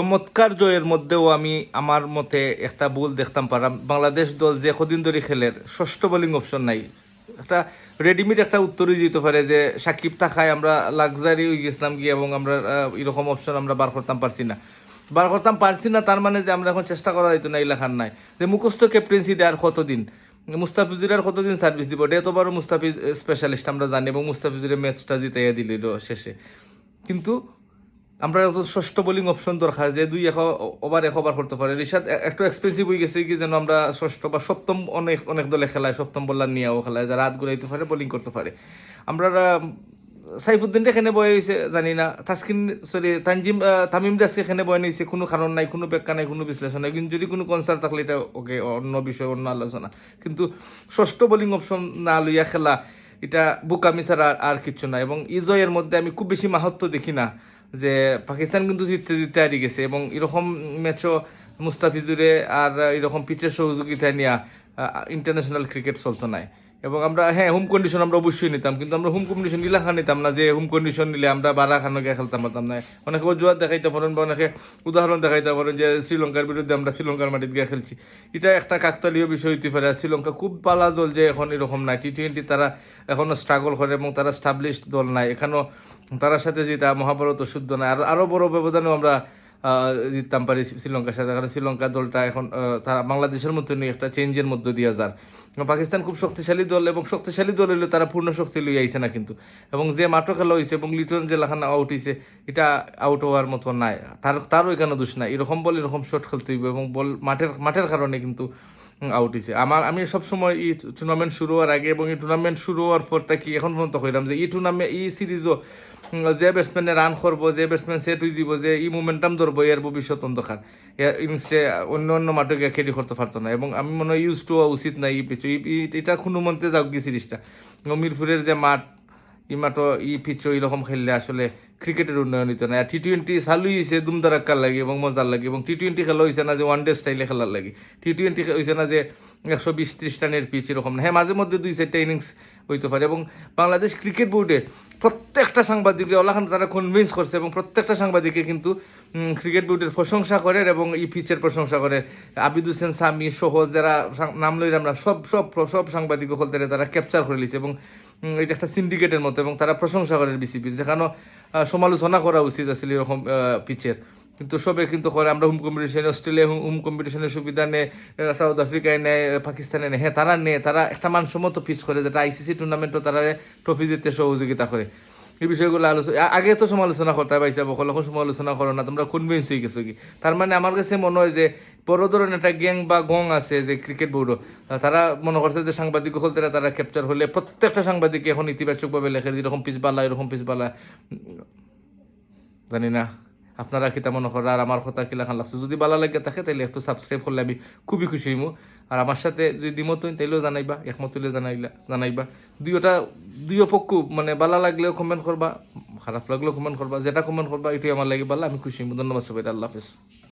চমৎকার জয়ের মধ্যেও আমি আমার মতে একটা ভুল দেখতাম পারাম। বাংলাদেশ দল যে কদিন ধরে খেলের ষষ্ঠ বোলিং অপশন নাই। একটা রেডিমেড একটা উত্তরই দিতে পারে যে সাকিব থাকায় আমরা লাক্সারি হয়ে গেছিলাম গিয়ে, এবং আমরা এরকম অপশন আমরা বার করতাম পারছি না। তার মানে যে আমরা এখন চেষ্টা করা যেত না, এলাকার নাই যে মুখস্থ ক্যাপ্টেন্সি দেওয়ার কতদিন, মুস্তাফিজুর আর কতদিন সার্ভিস দিব, ডে তো বারো মুস্তাফিজ স্পেশালিস্ট আমরা জানি, এবং মুস্তাফিজুরের ম্যাচটা জিতাইয়া দিল শেষে। কিন্তু আমরা ষষ্ঠ বোলিং অপশন দরকার যে দুই ওভার এক ওভার করতে পারে। রিশাদ একটু এক্সপেন্সিভ হয়ে গেছে কি যেন আমরা ষষ্ঠ বা সপ্তম, অনেক অনেক দলে খেলায় সপ্তম বোলার নিয়েও খেলায় যারা হাত ঘুরাইতে পারে, বোলিং করতে পারে। আমরা সাইফুদ্দিনটা এখানে বয়ে হয়েছে জানি না, তামিম দাসকে এখানে বয়ে নিয়েছে, কোনো কারণ নাই, কোনো ব্যাখ্যা নাই, কোনো বিশ্লেষণ নাই। কিন্তু যদি কোনো কনসার্ট থাকলে এটা ওকে অন্য বিষয়, অন্য আলোচনা। কিন্তু ষষ্ঠ বোলিং অপশন না লইয়া খেলা এটা বুকামি ছাড়া আর কিচ্ছু না। এবং ইজয়ের মধ্যে আমি খুব বেশি মাহাত্ম দেখি না, যে পাকিস্তান কিন্তু জিততে জিততে হারিয়ে গেছে, এবং এরকম ম্যাচও মুস্তাফিজুরে আর এরকম পিচের সহযোগিতা নিয়ে ইন্টারন্যাশনাল ক্রিকেট চলতো নাই। এবং আমরা হোম কন্ডিশন আমরা অবশ্যই নিতাম, কিন্তু আমরা হোম কন্ডিশন ইলাকা নিতাম না যে হোম কন্ডিশন নিলে আমরা বারা খানকে খেলতাম পারতাম না। অনেকে অজুহাত দেখাইতে পারেন বা অনেকে উদাহরণ দেখাইতে পারেন যে শ্রীলঙ্কার বিরুদ্ধে আমরা শ্রীলঙ্কার মাটিতে গিয়ে খেলছি। এটা একটা কাকতালীয় বিষয় হইতে পারে। আর শ্রীলঙ্কা খুব পালা দল যে এখন এরকম নাই, টি-20 তারা এখনও স্ট্রাগল করে, এবং তারা স্টাবলিশড দল নাই এখানেও। তার সাথে যেটা মহাভারত শুদ্ধ নয়, আরও বড় ব্যবধানেও আমরা জিততাম পারি শ্রীলঙ্কার সাথে। কারণ শ্রীলঙ্কা দলটা এখন তারা বাংলাদেশের মতো নিয়ে একটা চেঞ্জের মধ্যে দিয়ে যার। পাকিস্তান খুব শক্তিশালী দল, এবং শক্তিশালী দল হইলেও তারা পূর্ণ শক্তি লই আইছে না কিন্তু। এবং যে মাঠও খেলা হয়েছে, এবং লিটন যে লাখান আউট হয়েছে, এটা আউট হওয়ার মতো নাই। তারও এখানে দোষ নাই, এরকম বল এরকম শট খেলতে হইব, এবং বল মাঠের কারণে কিন্তু আউট হয়েছে। আমি সবসময় এই টুর্নামেন্ট শুরু হওয়ার আগে এবং এই টুর্নামেন্ট শুরু হওয়ার পর থেকে এখন পর্যন্ত কইলাম যে এই সিরিজও যে ব্যাটসম্যানে রান করবো, যে ব্যাটসম্যান সেট হয়ে যাব, যে এই মোমেন্টাম ধরবো, এর ভবিষ্যৎ অন্ধকার। ইনিংসে অন্য মাঠে গিয়ে খেলি করতে পারতো না। এবং আমি মনে হয় ইউজ টু হওয়া উচিত না এই পিচ। এটা কোনো মন্ত্রে যাক গিয়ে সিরিজটা মিরপুরের যে মাঠ, এই মাঠও এই পিচ এইরকম খেললে আসলে ক্রিকেটের উন্নয়ন হইতো না। আর টি-20 চালু হয়েছে দুমদারাক্কার লাগে এবং মজার লাগে। এবং টি-20 খেলা হয়েছে না যে ওয়ান ডে স্টাইলে খেলার লাগে, টি-20 হয়েছে না যে 120-30 রানের পিচ এরকম না। মাঝে মধ্যে 2-4টা ইনিংস হইতে পারে। এবং বাংলাদেশ ক্রিকেট বোর্ডে প্রত্যেকটা সাংবাদিককে ওলাখান তারা কনভিন্স করছে, এবং প্রত্যেকটা সাংবাদিককে কিন্তু ক্রিকেট বোর্ডের প্রশংসা করে, এবং এই পিচের প্রশংসা করে। আবিদ হোসেন সামি সহ যারা নাম লইলে আমরা সব সাংবাদিক হলতে তারা ক্যাপচার করে লিছে, এবং এটা একটা সিন্ডিকেটের মতো। এবং তারা প্রশংসা করে বিসিবির, যেখানে সমালোচনা করা উচিত আসলে এরকম পিচের, কিন্তু সবে কিন্তু করে। আমরা হোম কম্পিটিশনে অস্ট্রেলিয়া হোম কম্পিটিশনের সুবিধা নেয়, সাউথ আফ্রিকায় নেয়, পাকিস্তানে নেয়। তারা একটা মানসম্মত পিচ করে, যেটা আইসিসি টুর্নামেন্টও তারা ট্রফি জিততে সহযোগিতা করে। এই বিষয়গুলো আগে তো সমালোচনা করতে পাইছে, বকল এখন সমালোচনা করো না, তোমরা কনভিন্স হয়ে গেছো কি? তার মানে আমার কাছে মনে হয় যে বড় ধরনের একটা গ্যাং বা গং আছে যে ক্রিকেট বোর্ডও, তারা মনে করছে যে সাংবাদিক হলতে তারা ক্যাপচার হলে প্রত্যেকটা সাংবাদিক এখন ইতিবাচকভাবে লেখে এরকম পিচ বালা, এরকম পিচ বালা। জানি না আপনারা কিতা মনে করেন, আর আমার কথা কিলাখান লাগছে। যদি ভালো লাগে থাকে তাহলে একটু সাবস্ক্রাইব করলে আমি খুবই খুশি হইমু। আর আমার সাথে যদি দ্বিমত হইন তাইলেও জানাইবা, একমত হইলে জানাইবা। দুইও পক্ষ মানে ভালো লাগলেও কমেন্ট করবা, খারাপ লাগলেও কমেন্ট করবা, যেটা কমেন্ট করবা এটাই আমার লাগে ভালো, আমি খুশি হইমু। ধন্যবাদ সবাই, আল্লাহ হাফেজ।